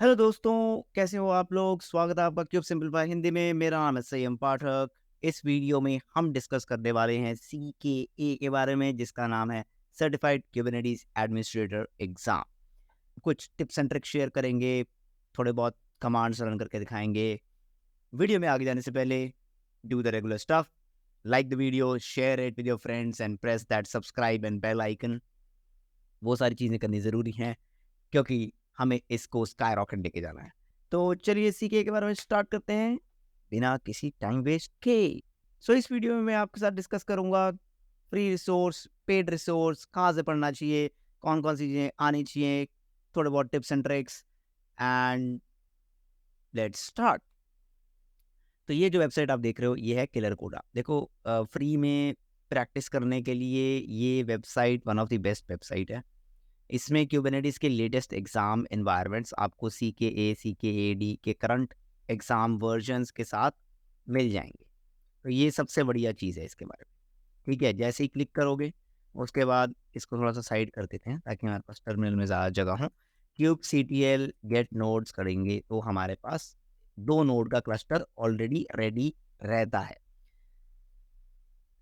Hello दोस्तों, कैसे हो आप लोग? स्वागत है आपका क्यूब सिंपलीफाई हिंदी में। मेरा नाम है सय्यम पाठक। इस वीडियो में हम डिस्कस करने वाले हैं सीकेए के बारे में, जिसका नाम है सर्टिफाइड क्यूबरनेटिस एडमिनिस्ट्रेटर एग्जाम। कुछ टिप्स एंड ट्रिक्स शेयर करेंगे, थोड़े बहुत कमांड्स रन करके दिखाएंगे। वीडियो में आगे जाने से पहले do the regular stuff, like the video, share it with your friends and press that subscribe and bell icon. वो सारी चीज़ें करनी ज़रूरी हैं, क्योंकि हमें इसको स्काई रॉकेट लेके जाना है। तो चलिए सीके के बारे में स्टार्ट करते हैं बिना किसी टाइम वेस्ट के। इस वीडियो में मैं आपके साथ डिस्कस करूंगा फ्री रिसोर्स, पेड रिसोर्स, कहाँ से पढ़ना चाहिए, कौन कौन सी चीज़ें आनी चाहिए, थोड़े बहुत tips and tricks, and let's start. तो ये जो वेबसाइट आप देख रहे हो, ये है किलर कोडा। देखो, फ्री में प्रैक्टिस करने के लिए ये website one of the best website है। इसमें क्यूबरनेटिस के लेटेस्ट एग्जाम एनवायरनमेंट्स आपको सीकेए, सीकेएडी के करंट एग्जाम वर्जन्स के साथ मिल जाएंगे। तो ये सबसे बढ़िया चीज़ है इसके बारे में। ठीक है, जैसे ही क्लिक करोगे उसके बाद इसको थोड़ा सा साइड कर देते हैं ताकि हमारे पास टर्मिनल में ज़्यादा जगह हो। क्यूब सीटीएल गेट नोड्स करेंगे तो हमारे पास 2 नोड का क्लस्टर ऑलरेडी रेडी रहता है।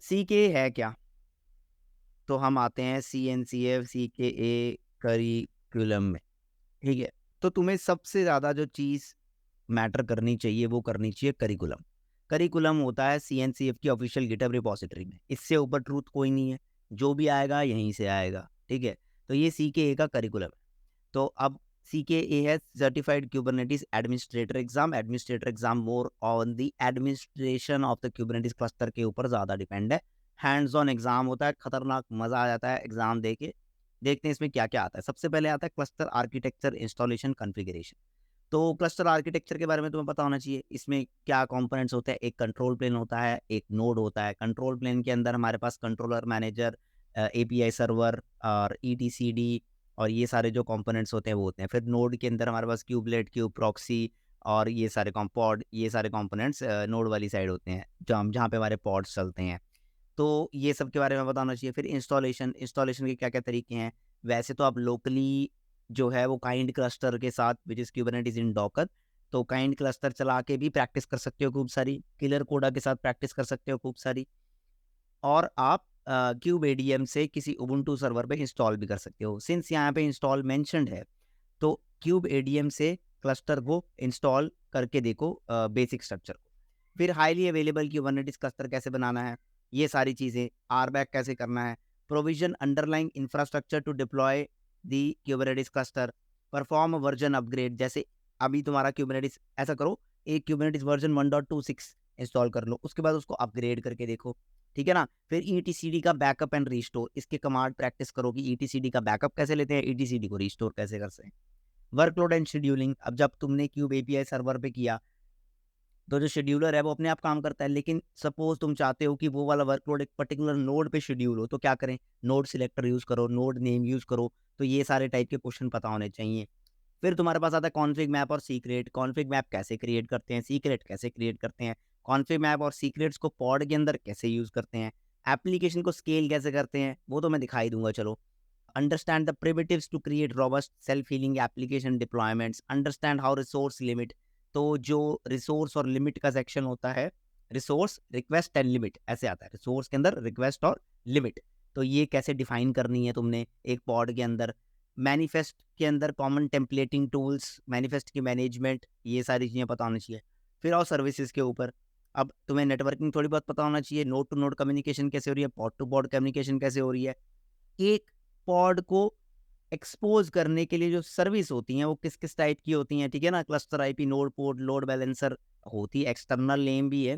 सीके है क्या? तो हम आते हैं CNCF CKA करिकुलम में। ठीक है, तो तुम्हें सबसे ज़्यादा जो चीज़ मैटर करनी चाहिए वो करनी चाहिए करिकुलम। करिकुलम होता है CNCF की ऑफिशियल गिटहब रिपॉजिटरी में। इससे ऊपर ट्रूथ कोई नहीं है, जो भी आएगा यहीं से आएगा। ठीक है, तो ये CKA का करिकुलम है। तो अब CKA है certified Kubernetes administrator exam. Administrator exam more on the administration of the Kubernetes cluster के ऊपर ज़्यादा डिपेंड है। हैंड्स ऑन एग्जाम होता है, खतरनाक मज़ा आ जाता है एग्जाम दे के। देखते हैं इसमें क्या क्या आता है। सबसे पहले आता है क्लस्टर आर्किटेक्चर, इंस्टॉलेशन, कॉन्फ़िगरेशन। तो क्लस्टर आर्किटेक्चर के बारे में तुम्हें पता होना चाहिए। इसमें क्या कंपोनेंट्स होते हैं? एक कंट्रोल प्लेन होता है, एक नोड होता है। कंट्रोल प्लेन के अंदर हमारे पास कंट्रोलर, मैनेजर, एपीआई सर्वर और ईटीसीडी और ये सारे जो कंपोनेंट्स होते हैं वो होते हैं। फिर नोड के अंदर हमारे पास क्यूबलेट, क्यूब प्रॉक्सी और ये सारे पॉड, ये सारे कंपोनेंट्स नोड वाली साइड होते हैं, जहाँ पे हमारे पॉड्स चलते हैं। तो ये सब के बारे में बताना चाहिए। फिर इंस्टॉलेशन, इंस्टॉलेशन के क्या-क्या तरीके हैं। वैसे तो आप लोकली जो है वो काइंड क्लस्टर के साथ which is Kubernetes in Docker, तो काइंड क्लस्टर चला के भी प्रैक्टिस कर सकते हो खूब सारी। किलर कोडा के साथ प्रैक्टिस कर सकते हो खूब सारी। और आप क्यूब एडीएम से किसी उबुंटू सर्वर पे इंस्टॉल भी कर सकते हो। सिंस यहाँ पे इंस्टॉल मेंशन्ड है, तो क्यूब एडीएम से क्लस्टर को इंस्टॉल करके देखो, बेसिक स्ट्रक्चर को। फिर हाईली अवेलेबल क्यूबरनेटिस क्लस्टर कैसे बनाना है, ये सारी चीज़ें, आरबैक कैसे करना है, provision underlying infrastructure to deploy the Kubernetes cluster, perform version upgrade. जैसे अभी तुम्हारा क्यूबरनेटिस, ऐसा करो, एक क्यूबरनेटिस वर्जन 1.26 इंस्टॉल कर लो, उसके बाद उसको अपग्रेड करके देखो। ठीक है ना? फिर ईटीसीडी का बैकअप एंड रीस्टोर, इसके कमांड प्रैक्टिस करो कि ईटीसीडी का बैकअप कैसे लेते हैं, ईटीसीडी को रीस्टोर कैसे करते हैं। वर्कलोड एंड शेड्यूलिंग, अब जब तुमने क्यूब एपीआई सर्वर पे किया तो जो शेड्यूलर है वो अपने आप काम करता है, लेकिन सपोज तुम चाहते हो कि वो वाला वर्कलोड एक पर्टिकुलर नोड पे शेड्यूल हो, तो क्या करें? नोड सिलेक्टर यूज करो, नोड नेम यूज करो। तो ये सारे टाइप के क्वेश्चन पता होने चाहिए। फिर तुम्हारे पास आता है कॉन्फिग मैप और सीक्रेट। कॉन्फिग मैप कैसे क्रिएट करते हैं, सीक्रेट कैसे क्रिएट करते हैं, कॉन्फिग मैप और सीक्रेट्स को पॉड के अंदर कैसे यूज करते हैं, एप्लीकेशन को स्केल कैसे करते हैं, वो तो मैं दिखाई दूंगा। चलो, understand the primitives to create robust self-healing application deployments, understand how resource limit। तो जो रिसोर्स और लिमिट का सेक्शन होता है, रिसोर्स, रिक्वेस्ट एंड लिमिट, ऐसे आता है रिसोर्स के अंदर, रिक्वेस्ट और लिमिट। तो ये कैसे डिफाइन करनी है तुमने एक पॉड के अंदर। मैनिफेस्ट के अंदर कॉमन टेम्पलेटिंग टूल्स, मैनिफेस्ट की मैनेजमेंट, ये सारी चीज़ें पता होनी चाहिए। फिर और सर्विसेज के ऊपर, अब तुम्हें नेटवर्किंग थोड़ी बहुत पता होना चाहिए। नोड टू नोड कम्युनिकेशन कैसे हो रही है, पॉड टू पॉड कम्युनिकेशन कैसे हो रही है। एक पॉड को एक्सपोज करने के लिए जो सर्विस होती हैं वो किस किस टाइप की होती हैं, ठीक है ना? Cluster IP, node port, load balancer होती है, एक्सटर्नल नेम भी है,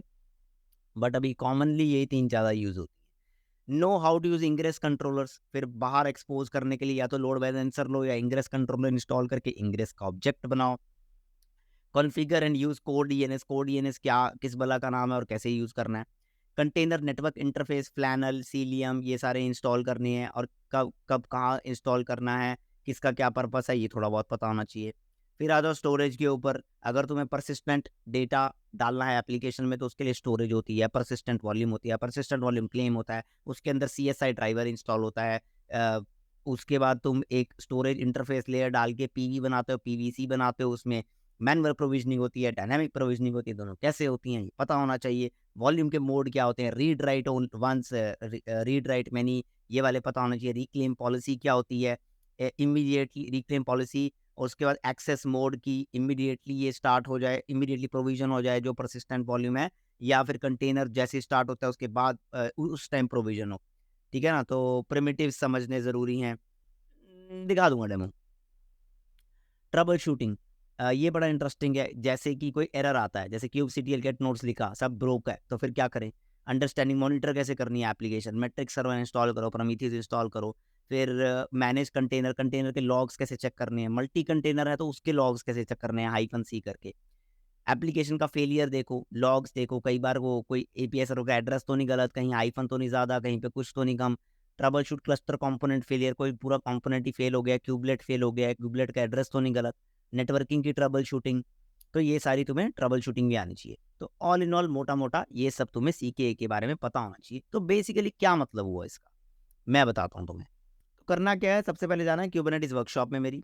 बट अभी कॉमनली यही 3 ज़्यादा यूज होती है। Know how to use ingress controllers, फिर बाहर एक्सपोज करने के लिए या तो लोड बैलेंसर लो या इंग्रेस कंट्रोलर इंस्टॉल करके इंग्रेस का ऑब्जेक्ट बनाओ। Configure and use code DNS, code DNS क्या, किस बला का नाम है और कैसे यूज करना है। Container network interface, flannel, cilium, ये सारे इंस्टॉल करने हैं और कब कब कहाँ इंस्टॉल करना है, किसका क्या पर्पस है, ये थोड़ा बहुत पता होना चाहिए। फिर आ जाओ स्टोरेज के ऊपर। अगर तुम्हें परसिस्टेंट डेटा डालना है एप्लीकेशन में तो उसके लिए स्टोरेज होती है, परसिस्टेंट वॉल्यूम होती है, परसिस्टेंट वॉल्यूम क्लेम होता है, उसके अंदर CSI ड्राइवर इंस्टॉल होता है, उसके बाद तुम एक स्टोरेज इंटरफेस लेयर डाल के पीवी बनाते हो, पीवीसी बनाते हो, उसमें मैनुअल प्रोविजनिंग होती है, डायनामिक प्रोविजनिंग होती है, दोनों कैसे होती हैं ये पता होना चाहिए। वॉल्यूम के मोड क्या होते हैं, read write own once, read write many, ये वाले पता होना चाहिए। रिक्लेम पॉलिसी क्या होती है, इमीडिएटली रिक्लेम पॉलिसी, और उसके बाद एक्सेस मोड की इमीडिएटली ये स्टार्ट हो जाए, इमीडिएटली प्रोविजन हो जाए जो परसिस्टेंट वॉल्यूम है, या फिर कंटेनर जैसे स्टार्ट होता है उसके बाद उस टाइम प्रोविजन हो। ठीक है ना, तो प्रिमिटिव समझने ज़रूरी हैं। दिखा दूंगा डेमो। ट्रबल शूटिंग, ये बड़ा इंटरेस्टिंग है। जैसे कि कोई एरर आता है, जैसे kubectl गेट नोट्स लिखा, सब ब्रोक है, तो फिर क्या करें। अंडरस्टैंडिंग मॉनिटर कैसे करनी है एप्लीकेशन, मैट्रिक्स सर्वर इंस्टॉल करो, प्रोमीथियस इंस्टॉल करो। फिर मैनेज कंटेनर, कंटेनर के लॉग्स कैसे चेक करने हैं, मल्टी कंटेनर है तो उसके लॉग्स कैसे चेक करने हैं, -c करके। एप्लीकेशन का फेलियर देखो, लॉग्स देखो, कई बार वो कोई एपीआई सर्वर का एड्रेस तो नहीं गलत, कहीं हाइफन तो नहीं ज़्यादा, कहीं पे कुछ तो नहीं कम। Troubleshoot cluster component failure, कोई पूरा कंपोनेंट ही फेल हो गया, क्यूबलेट फेल हो गया है, क्यूबलेट का एड्रेस तो नहीं गलत। नेटवर्किंग की ट्रबल शूटिंग, तो ये सारी तुम्हें ट्रबल शूटिंग भी आनी चाहिए। तो ऑल इन ऑल मोटा-मोटा ये सब तुम्हें सीके के बारे में पता होना चाहिए। तो बेसिकली क्या मतलब हुआ इसका, मैं बताता हूँ तुम्हें। तो करना क्या है, सबसे पहले जाना है कुबरनेटिस वर्कशॉप में मेरी।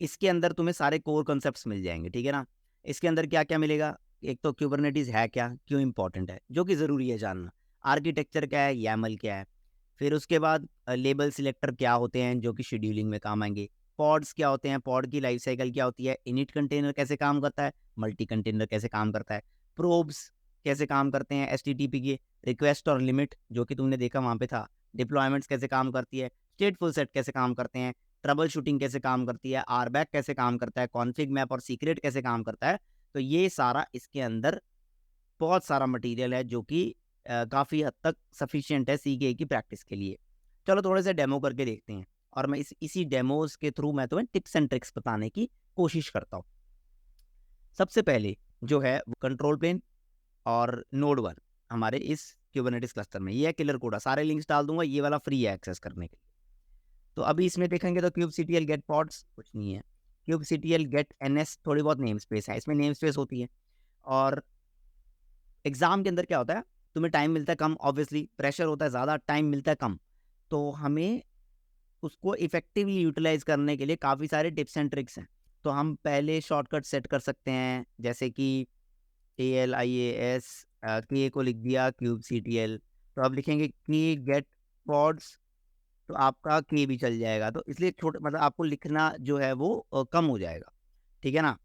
इसके अंदर तुम्हें सारे कोर कॉन्सेप्ट्स मिल जाएँगे, ठीक है ना? इसके अंदर क्या-क्या मिलेगा? एक तो कुबरनेटिस है क्या? क्यों इम्पोर्टेंट है? जो कि ज़रूरी है जानना। आर्किटेक्चर क्या है? YAML क्या है? फिर उसके बाद लेबल सिलेक्टर क्या होते हैं जो कि शेड्यूलिंग में काम आएँगे? पॉड्स क्या होते हैं? पॉड की लाइफ साइकिल क्या होती है? इनिट कंटेनर कैसे काम करता है? मल्टी कंटेनर कैसे काम करता है? प्रोब्स कैसे काम करते हैं एचटीटीपी के? रिक्वेस्ट और लिमिट जो कि तुमने देखा वहाँ पे था। डिप्लॉयमेंट्स कैसे काम करती है? स्टेटफुल सेट कैसे काम करते हैं? ट्रबल शूटिंग कैसे काम करती है, आरबैक कैसे काम करता है, कॉन्फिग मैप और सीक्रेट कैसे काम करता है। तो ये सारा इसके अंदर बहुत सारा मटेरियल है जो कि काफ़ी हद तक सफिशिएंट है सीके की प्रैक्टिस के लिए। चलो थोड़े से डेमो करके देखते हैं, और मैं इसी डेमोज़ के थ्रू मैं तुम्हें टिप्स एंड ट्रिक्स बताने की कोशिश करता हूँ। सबसे पहले जो है वो कंट्रोल प्लेन और नोड 1 हमारे इस कुबरनेटिस क्लस्टर में, ये है किलर कोड। सारे लिंक्स डाल दूँगा, ये वाला फ्री है एक्सेस करने के लिए। तो अभी इसमें देखेंगे तो kubectl गेट पॉड्स कुछ नहीं है। kubectl गेट ns थोड़ी बहुत नेम स्पेस है, इसमें नेम स्पेस होती है। और एग्ज़ाम के अंदर क्या होता है, तुम्हें टाइम मिलता है कम, ऑब्वियसली प्रेशर होता है ज़्यादा, टाइम मिलता है कम। तो हमें उसको इफ़ेक्टिवली यूटिलाइज़ करने के लिए काफ़ी सारे टिप्स एंड ट्रिक्स हैं। तो हम पहले शॉर्टकट सेट कर सकते हैं, जैसे कि ALIAS, के को लिख दिया kubectl, तो अब लिखेंगे कि गेट पॉड्स, तो आपका के भी चल जाएगा। तो इसलिए छोटे मतलब आपको लिखना जो है वो कम हो जाएगा, ठीक है ना?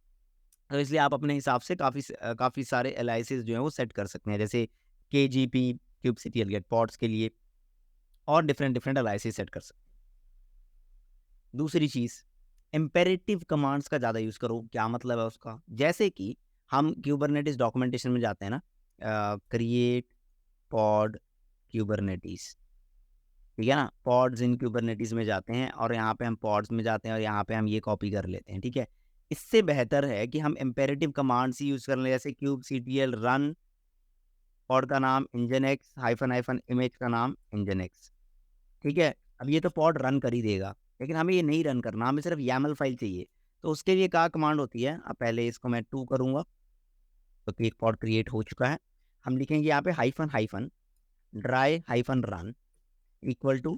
तो इसलिए आप अपने हिसाब से काफ़ी सारे एलाइसिस जो हैं वो सेट कर सकते हैं, जैसे KGP kubectl गेट पॉड्स के लिए, और डिफरेंट एलाइसिस सेट कर सकते हैं। दूसरी चीज़, इम्पेरेटिव कमांड्स का ज़्यादा यूज़ करो। क्या मतलब है उसका? जैसे कि हम कुबरनेटिस डॉक्यूमेंटेशन में जाते हैं ना, क्रिएट पॉड कुबरनेटिस, ठीक है ना? पॉड्स इन कुबरनेटिस में जाते हैं, और यहाँ पे हम पॉड्स में जाते हैं, और यहाँ पे हम ये कॉपी कर लेते हैं, ठीक है? इससे बेहतर है कि हम इम्पेरेटिव कमांड्स ही यूज़ कर लें, जैसे kubectl रन, पॉड का नाम nginx हाइफन इमेज का नाम nginx, ठीक है? अब ये तो पॉड रन कर ही देगा, लेकिन हमें ये नहीं रन करना, हमें सिर्फ YAML फाइल चाहिए। तो उसके लिए क्या कमांड होती है, अब पहले इसको मैं 2 करूँगा, तो एक पॉड क्रिएट हो चुका है। हम लिखेंगे यहाँ पे hyphen dry hyphen run equal to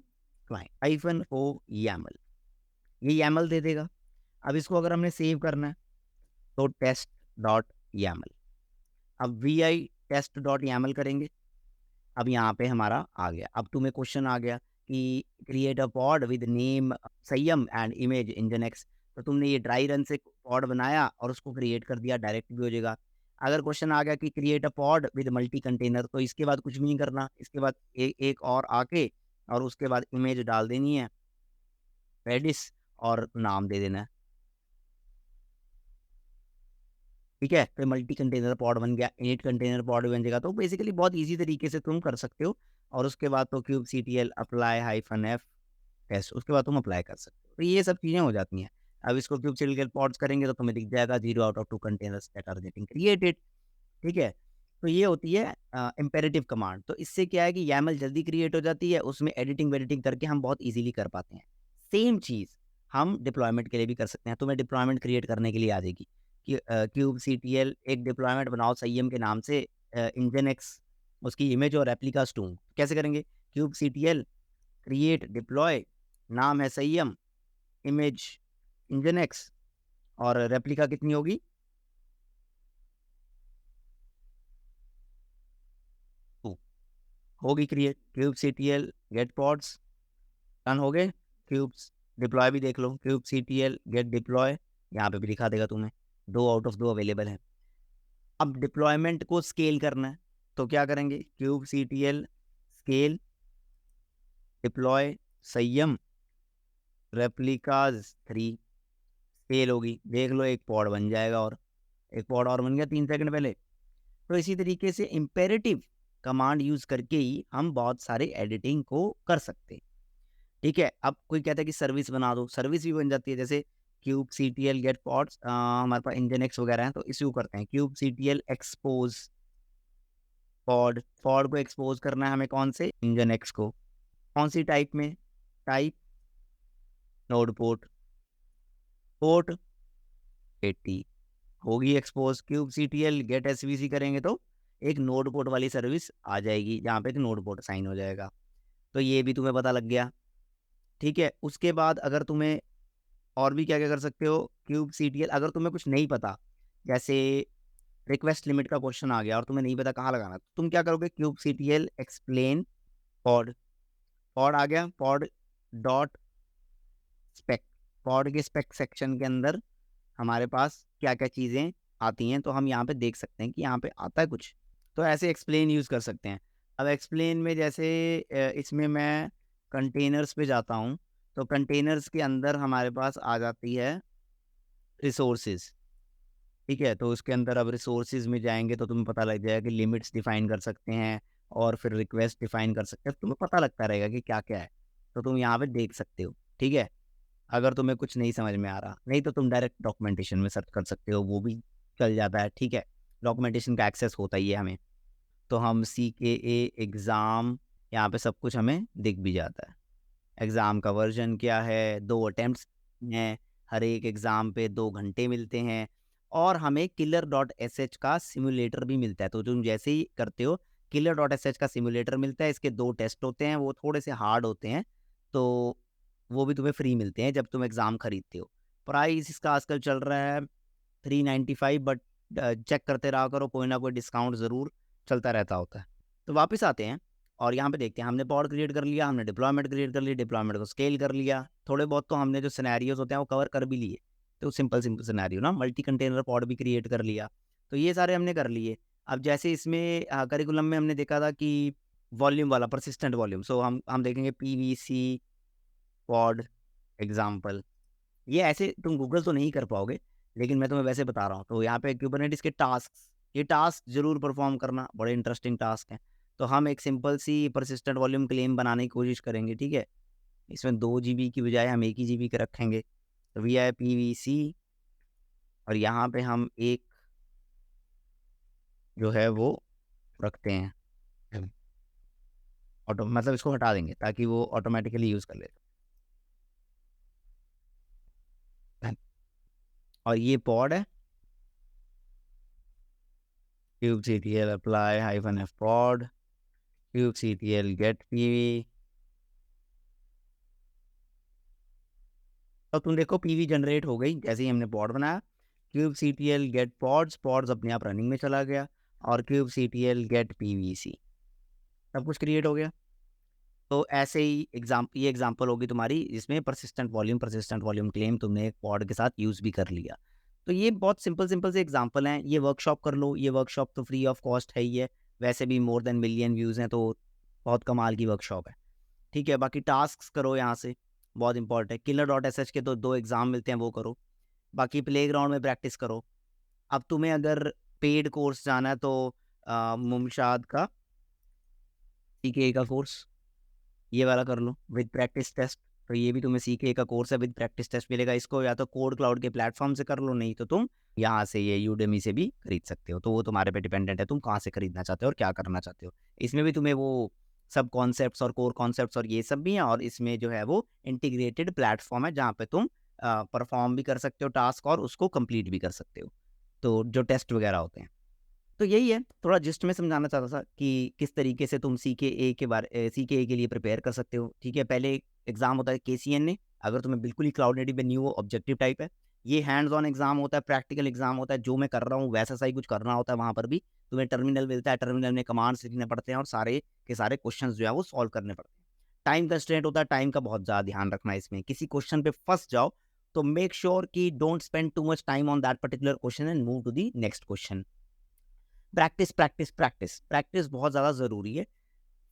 client hyphen o YAML, ये YAML दे देगा। अब इसको अगर हमने सेव करना है तो टेस्ट डॉट YAML, अब vi टेस्ट डॉट YAML करेंगे। अब यहाँ पे हमारा आ गया। अब तुम्हें क्वेश्चन आ गया कि create a pod with name संयम एंड इमेज nginx, तो तुमने ये ड्राई रन से पॉड बनाया और उसको क्रिएट कर दिया, डायरेक्ट भी हो जाएगा। अगर क्वेश्चन आ गया कि create a pod with multi container, तो इसके बाद कुछ भी नहीं करना, इसके बाद एक और आके और उसके बाद इमेज डाल देनी है, रेडिस, और नाम दे देना है, ठीक है? फिर मल्टी कंटेनर पॉड बन गया, इनिट कंटेनर पॉड बन जाएगा। तो बेसिकली बहुत ईज़ी तरीके से तुम कर सकते हो, और उसके बाद तो kubectl apply hyphen f test, उसके बाद तुम अप्लाई कर सकते हो। तो ये सब चीज़ें हो जाती हैं। अब इसको kubectl के पॉड्स करेंगे तो तुम्हें दिख जाएगा 0 out of 2 containers that are getting created, ठीक है? तो ये होती है इम्पेरेटिव कमांड। तो इससे क्या है कि YAML जल्दी क्रिएट हो जाती है, उसमें एडिटिंग-वेडिटिंग करके हम बहुत ईज़िली कर पाते हैं। सेम चीज़ हम डिप्लॉयमेंट के लिए भी कर सकते हैं। तुम्हें डिप्लॉयमेंट क्रिएट करने के लिए आ जाएगी कि kubectl एक डिप्लॉयमेंट बनाओ संयम के नाम से, nginx उसकी इमेज और रेप्लिका स्टोन। कैसे करेंगे? kubectl क्रिएट डिप्लॉय नाम है संयम, इमेज इंजनएक्स, और रेप्लिका कितनी होगी? टू। होगी create, kube CTL get pods done हो गए। क्यूब्स डिप्लॉय भी देख लो, क्यूब सीटीएल गेट डिप्लॉय, यहाँ पे भी दिखा देगा तुम्हें, 2 आउट ऑफ 2 अवेलेबल है। अब डिप्लॉयमेंट को स्केल करना है, तो क्या करेंगे? क्यूब सीटीएल स्केल डिप्लॉय संयम रेप्लिकाज 3 स्केल होगी, देख लो एक पॉड बन जाएगा, और एक पॉड और बन गया 3 सेकंड पहले। तो इसी तरीके से इम्पेरेटिव कमांड यूज करके ही हम बहुत सारे एडिटिंग को कर सकते हैं। ठीक है, अब कोई कहता है कि सर्विस बना दो, सर्विस भी बन जाती है, जैसे क्यूब सीटीएल गेट पॉड्स, हमारे पास इंजन एक्स वगैरह हैं, तो इसी को करते हैं, kube CTL expose pod, pod को एक्सपोज करना है हमें कौन से? इंजन एक्स को। कौन सी टाइप में? टाइप नोड पोर्ट, पोर्ट 80 होगी expose. Kube CTL get SVC करेंगे तो एक नोड पोर्ट वाली सर्विस आ जाएगी, जहाँ पे एक नोड पोर्ट साइन हो जाएगा। तो ये भी तुम्हें पता लग गया। ठीक है, उसके बाद अगर तुम्हें और भी क्या क्या कर सकते हो, क्यूब सीटीएल, अगर तुम्हें कुछ नहीं पता, जैसे रिक्वेस्ट लिमिट का क्वेश्चन आ गया और तुम्हें नहीं पता कहाँ लगाना, तो तुम क्या करोगे? Kubectl explain pod, pod आ गया, पॉड डॉट स्पेक, पॉड के स्पेक सेक्शन के अंदर हमारे पास क्या क्या चीज़ें आती हैं, तो हम यहाँ पे देख सकते हैं कि यहाँ पे आता है कुछ, तो ऐसे एक्सप्लेन यूज़ कर सकते हैं। अब एक्सप्लेन में जैसे इसमें मैं कंटेनर्स पे जाता हूँ, तो कंटेनर्स के अंदर हमारे पास आ जाती है रिसोर्सेज। ठीक है, तो उसके अंदर अब रिसोर्सेज में जाएंगे तो तुम्हें पता लग जाएगा कि लिमिट्स डिफाइन कर सकते हैं, और फिर रिक्वेस्ट डिफाइन कर सकते हैं, तुम्हें पता लगता रहेगा कि क्या क्या है, तो तुम यहाँ पे देख सकते हो। ठीक है, अगर तुम्हें कुछ नहीं समझ में आ रहा, नहीं तो तुम डायरेक्ट डॉक्यूमेंटेशन में सर्च कर सकते हो, वो भी चल जाता है। ठीक है, डॉक्यूमेंटेशन का एक्सेस होता ही है हमें, तो हम CKA एग्ज़ाम, यहाँ पे सब कुछ हमें दिख भी जाता है। एग्ज़ाम का वर्जन क्या है, 2 अटेम्प्ट्स हैं, हर एक एग्ज़ाम पे 2 घंटे मिलते हैं, और हमें killer.sh का सिमुलेटर भी मिलता है। तो तुम जैसे ही करते हो, killer.sh का सिमुलेटर मिलता है, इसके 2 टेस्ट होते हैं, वो थोड़े से हार्ड होते हैं, तो वो भी तुम्हें फ्री मिलते हैं जब तुम एग्ज़ाम खरीदते हो। प्राइस इसका आजकल चल रहा है 395, बट चेक करते रहा करो, कोई ना कोई डिस्काउंट ज़रूर चलता रहता होता है। तो वापस आते हैं और यहाँ पे देखते हैं, हमने पॉड क्रिएट कर लिया, हमने डिप्लॉयमेंट क्रिएट कर लिया, डिप्लॉयमेंट को स्केल कर लिया, थोड़े बहुत तो हमने जो सिनेरियोज होते हैं वो कवर कर भी लिए, तो सिंपल सिंपल सिनेरियो ना, मल्टी कंटेनर पॉड भी क्रिएट कर लिया, तो ये सारे हमने कर लिए। अब जैसे इसमें करिकुलम में हमने देखा था कि वॉल्यूम वाला परसिस्टेंट वॉल्यूम, सो हम देखेंगे PVC पॉड एग्जाम्पल, ये ऐसे तुम गूगल तो नहीं कर पाओगे, लेकिन मैं तुम्हें वैसे बता रहा हूँ। तो यहाँ पे कुबरनेटिस के टास्क, ये टास्क जरूर परफॉर्म करना, बड़े इंटरेस्टिंग टास्क हैं। तो हम एक सिंपल सी परसिस्टेंट वॉल्यूम क्लेम बनाने की कोशिश करेंगे। ठीक है, इसमें 2 GB की बजाय हम 1 ही GB के रखेंगे, तो VIPVC, और यहाँ पे हम एक जो है वो रखते हैं ऑटो, मतलब इसको हटा देंगे ताकि वो ऑटोमेटिकली यूज़ कर ले। और ये पॉड है, kubectl apply -f pod, kubectl get pv, तो तुम देखो PV जनरेट हो गई जैसे ही हमने पॉड बनाया। kubectl get pods, pods अपने आप रनिंग में चला गया, और kubectl get pvc, सब कुछ क्रिएट हो गया। तो ऐसे ही ये एग्जांपल होगी तुम्हारी, जिसमें परसिस्टेंट वॉल्यूम क्लेम तुमने एक पॉड के साथ यूज़ भी कर लिया। तो ये बहुत सिंपल सिंपल से एग्जांपल हैं, ये वर्कशॉप कर लो, ये वर्कशॉप तो फ्री ऑफ कॉस्ट है ही है, वैसे भी more than मिलियन व्यूज़ हैं, तो बहुत कमाल की वर्कशॉप है। ठीक है, बाकी टास्क करो यहाँ से, बहुत इंपॉर्टेंट है। killer.sh के तो 2 एग्ज़ाम मिलते हैं, वो करो, बाकी प्लेग्राउंड में प्रैक्टिस करो। अब तुम्हें अगर पेड कोर्स जाना है तो मुमशाद का CKA का कोर्स, ये वाला कर लो विद प्रैक्टिस टेस्ट, तो ये भी तुम्हें CKA का कोर्स है, विद प्रैक्टिस टेस्ट मिलेगा। इसको या तो कोड क्लाउड के प्लेटफॉर्म से कर लो, नहीं तो तुम यहाँ से ये यूडेमी से भी खरीद सकते हो, तो वो तुम्हारे पे डिपेंडेंट है, तुम कहाँ से खरीदना चाहते हो और क्या करना चाहते हो। इसमें भी तुम्हें वो सब कॉन्सेप्ट्स और कोर कॉन्सेप्ट्स और ये सब भी हैं, और इसमें जो है वो इंटीग्रेटेड प्लेटफॉर्म है जहाँ पे तुम परफॉर्म भी कर सकते हो टास्क, और उसको कंप्लीट भी कर सकते हो, तो जो टेस्ट वगैरह होते हैं। तो यही है, थोड़ा जिस्ट में समझाना चाहता था कि किस तरीके से तुम CKA के लिए प्रिपेयर कर सकते हो। ठीक है, पहले एग्जाम होता है KCNA, अगर तुम्हें बिल्कुल ही क्लाउड नेटिव में न्यू हो, ऑब्जेक्टिव टाइप है। ये हैंड्स ऑन एग्जाम होता है, प्रैक्टिकल एग्जाम होता है, जो मैं कर रहा हूँ वैसा सही कुछ करना होता है। वहाँ पर भी तुम्हें टर्मिनल मिलता है, टर्मिनल में कमांड्स लिखने पड़ते हैं और सारे के सारे क्वेश्चन जो है वो सॉल्व करने पड़ते हैं। टाइम कंस्ट्रेंट होता है, टाइम का बहुत ज़्यादा ध्यान रखना है इसमें। किसी क्वेश्चन पे फँस जाओ तो मेक श्योर कि don't spend too much time on that particular question and move to the next question. Practice, practice, practice, practice बहुत ज़्यादा ज़रूरी है।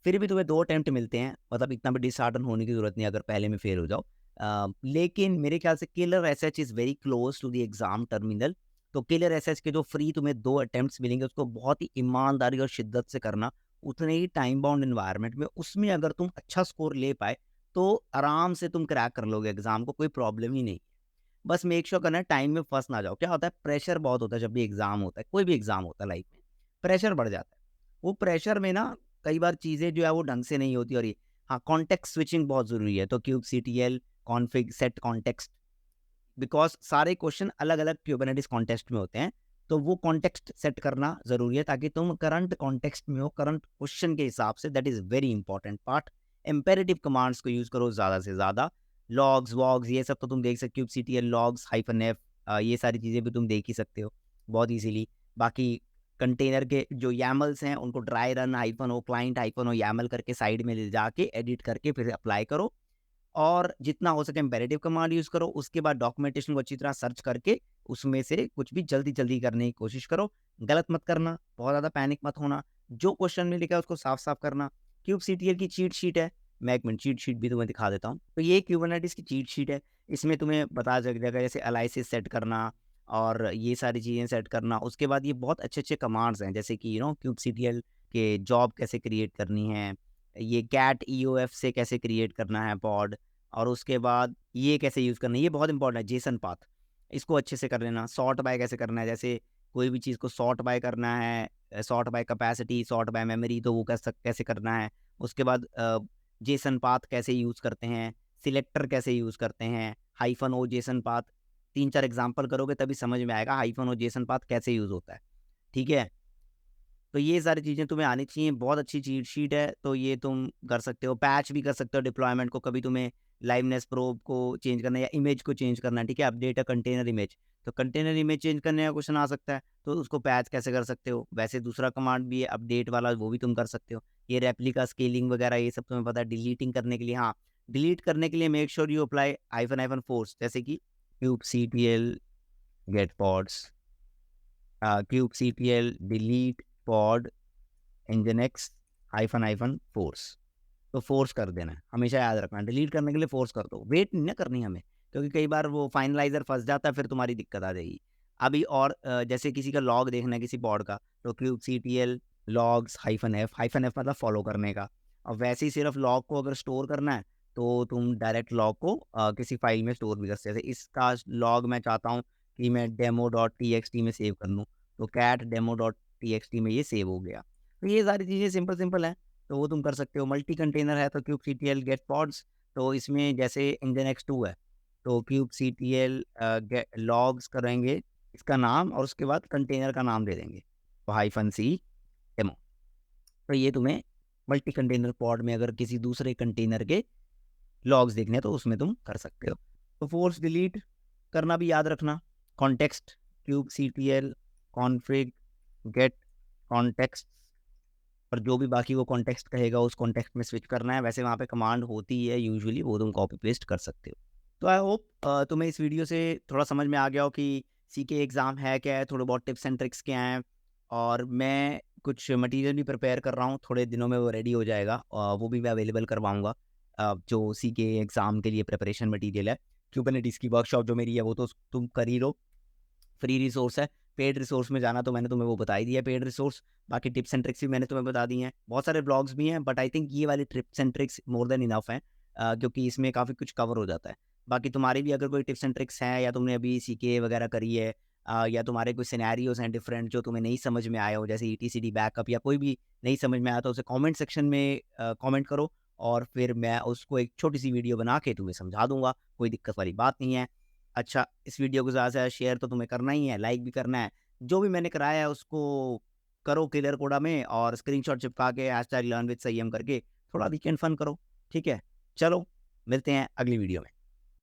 फिर भी तुम्हें 2 अटेम्प्ट मिलते हैं, मतलब इतना भी डिसहार्टन होने की ज़रूरत नहीं अगर पहले में फेल हो जाओ। लेकिन मेरे ख्याल से killer SH is very close to the exam terminal. तो किलर एसएच के जो फ्री तुम्हें 2 अटेम्प्ट्स मिलेंगे, उसको बहुत ही ईमानदारी और शिद्दत से करना, उतने ही टाइम बाउंड एनवायरनमेंट में। उसमें अगर तुम अच्छा स्कोर ले पाए, तो आराम से तुम क्रैक कर लोगे एग्ज़ाम को, कोई प्रॉब्लम ही नहीं। बस मेक श्योर करना है टाइम में फँस ना जाओ। क्या होता है, प्रेशर बहुत होता है जब भी एग्ज़ाम होता है, कोई भी एग्ज़ाम होता है लाइफ में, प्रेशर बढ़ जाता है। वो प्रेशर में ना कई बार चीज़ें जो है वो ढंग से नहीं होती, और ये हाँ, कॉन्टेक्स्ट स्विचिंग बहुत ज़रूरी है। तो kubectl config set context, because सारे क्वेश्चन अलग-अलग कुबरनेटिस कॉन्टेक्स्ट में होते हैं, तो वो कॉन्टेक्स्ट सेट करना ज़रूरी है ताकि तुम करंट कॉन्टेक्स्ट में हो, करंट क्वेश्चन के हिसाब से। That is very important part. Imperative commands को यूज़ करो ज़्यादा से ज़्यादा। लॉग्स, वॉग्स ये सब तो तुम देख सकते हो, kubectl लॉग्स -f, ये सारी चीज़ें भी तुम देख ही सकते हो बहुत ईज़िली। बाकी कंटेनर के जो YAMLs हैं उनको dry run -o client -o YAML करके साइड में ले जाके एडिट करके फिर अप्लाई करो, और जितना हो सके इम्पेरेटिव कमांड यूज़ करो। उसके बाद डॉक्यूमेंटेशन को अच्छी तरह सर्च करके उसमें से कुछ भी जल्दी-जल्दी करने की कोशिश करो। गलत मत करना, बहुत ज़्यादा पैनिक मत होना। जो क्वेश्चन में लिखा है उसको साफ-साफ करना। kubectl की चीट शीट है, मैं 1 मिनट चीट शीट भी तुम्हें दिखा देता हूँ। तो ये कुबरनेटिस की चीट शीट है, इसमें तुम्हें पता चल जाएगा जैसे एलाइसिस सेट करना और ये सारी चीज़ें सेट करना। उसके बाद ये बहुत अच्छे-अच्छे कमांड्स हैं, जैसे कि kubectl के जॉब कैसे क्रिएट करनी है, ये कैट EOF से कैसे क्रिएट करना है पॉड, और उसके बाद ये कैसे यूज़ करना है, ये बहुत इंपॉर्टेंट है, जेसन पाथ, इसको अच्छे से कर लेना। सॉर्ट बाय कैसे करना है, जैसे कोई भी चीज़ को सॉर्ट बाय करना है, sort by capacity, sort by memory, तो वो कैसे करना है। उसके बाद जेसन पाथ कैसे यूज़ करते हैं, सिलेक्टर कैसे यूज़ करते हैं, -o जेसन पाथ, 3-4 एग्ज़ाम्पल करोगे तभी समझ में आएगा -o जेसन पाथ कैसे यूज़ होता है, ठीक है? तो ये सारी चीज़ें तुम्हें आनी चाहिए, बहुत अच्छी चीट शीट है, तो ये तुम कर सकते हो। पैच भी कर सकते हो डिप्लॉयमेंट को, कभी तुम्हें लाइवनेस प्रोब को चेंज करना है या इमेज को चेंज करना है, ठीक है? अपडेट अ कंटेनर इमेज, तो कंटेनर इमेज चेंज करने का क्वेश्चन आ सकता है, तो उसको पैच कैसे कर सकते हो? वैसे दूसरा कमांड भी है अपडेट वाला, वो भी तुम कर सकते हो। ये रेप्लिका स्केलिंग वगैरह ये सब तुम्हें पता है। डिलीटिंग करने के लिए, हाँ, डिलीट करने के लिए make sure you apply -, force, जैसे कि kubectl get pods, kubectl delete pod nginx -force, तो फोर्स कर देना है, हमेशा याद रखना। डिलीट करने के लिए फोर्स कर दो, वेट नहीं ना करनी हमें, क्योंकि कई बार वो फाइनलाइज़र फँस जाता है, फिर तुम्हारी दिक्कत आ जाएगी। अभी और जैसे किसी का लॉग देखना है किसी पॉड का, तो kubectl logs -f मतलब फॉलो करने का। और वैसे ही सिर्फ लॉग को अगर स्टोर करना है, तो तुम डायरेक्ट लॉग को किसी फाइल में स्टोर भी कर सकते हो। जैसे इसका लॉग मैं चाहता हूँ कि मैं demo.txt में सेव कर लूँ, तो cat demo.txt में ये सेव हो गया। तो ये सारी चीज़ें सिंपल-सिंपल हैं, तो वो तुम कर सकते हो। मल्टी कंटेनर है तो kubectl गेट पॉड्स, तो इसमें जैसे nginx 2 है, तो kubectl गेट लॉग्स करेंगे इसका नाम, और उसके बाद कंटेनर का नाम दे देंगे, तो -c डेमो। तो ये तुम्हें मल्टी कंटेनर पॉड में अगर किसी दूसरे कंटेनर के लॉग्स देखने हैं तो उसमें तुम कर सकते हो। तो फोर्स डिलीट करना भी याद रखना। Context kubectl config get context, और जो भी बाकी वो कॉन्टेक्स्ट कहेगा उस कॉन्टेक्स्ट में स्विच करना है। वैसे वहाँ पे कमांड होती है यूजुअली, वो तुम कॉपी पेस्ट कर सकते हो। तो आई होप तुम्हें इस वीडियो से थोड़ा समझ में आ गया हो कि सीके एग्ज़ाम है क्या है, थोड़े बहुत टिप्स एंड ट्रिक्स क्या हैं, और मैं कुछ मटेरियल भी प्रिपेयर कर रहा हूँ, थोड़े दिनों में वो रेडी हो जाएगा, वो भी मैं अवेलेबल करवाऊँगा। जो सीके एग्ज़ाम के लिए प्रिपरेशन मटेरियल है, कुबरनेटिस की वर्कशॉप जो मेरी है वो तो तुम कर ही लो, फ्री रिसोर्स है। पेड रिसोर्स में जाना तो मैंने तुम्हें वो बता ही दिया, पेड रिसोर्स। बाकी टिप्स एंड ट्रिक्स भी मैंने तुम्हें बता दी हैं। बहुत सारे ब्लॉग्स भी हैं, बट आई थिंक ये वाली tips and tricks more than enough हैं, क्योंकि इसमें काफ़ी कुछ कवर हो जाता है। बाकी तुम्हारी भी अगर कोई टिप्स एंड ट्रिक्स हैं, या तुमने अभी सीके वगैरह करी है, या तुम्हारे कोई सिनेरियोज हैं डिफरेंट जो तुम्हें नहीं समझ में आए हो, जैसे ईटीसीडी बैकअप या कोई भी नहीं समझ में आया, तो उसे कमेंट सेक्शन में कमेंट करो, और फिर मैं उसको एक छोटी सी वीडियो बना के तुम्हें समझा दूंगा। कोई दिक्कत वाली बात नहीं है। अच्छा, इस वीडियो को ज़्यादा से ज़्यादा शेयर तो तुम्हें करना ही है, लाइक भी करना है। जो भी मैंने कराया है उसको करो क्लियर कोडा में, और स्क्रीनशॉट चिपका के #LearnWithSanYam करके थोड़ा वीकेंड फन करो, ठीक है? चलो, मिलते हैं अगली वीडियो में।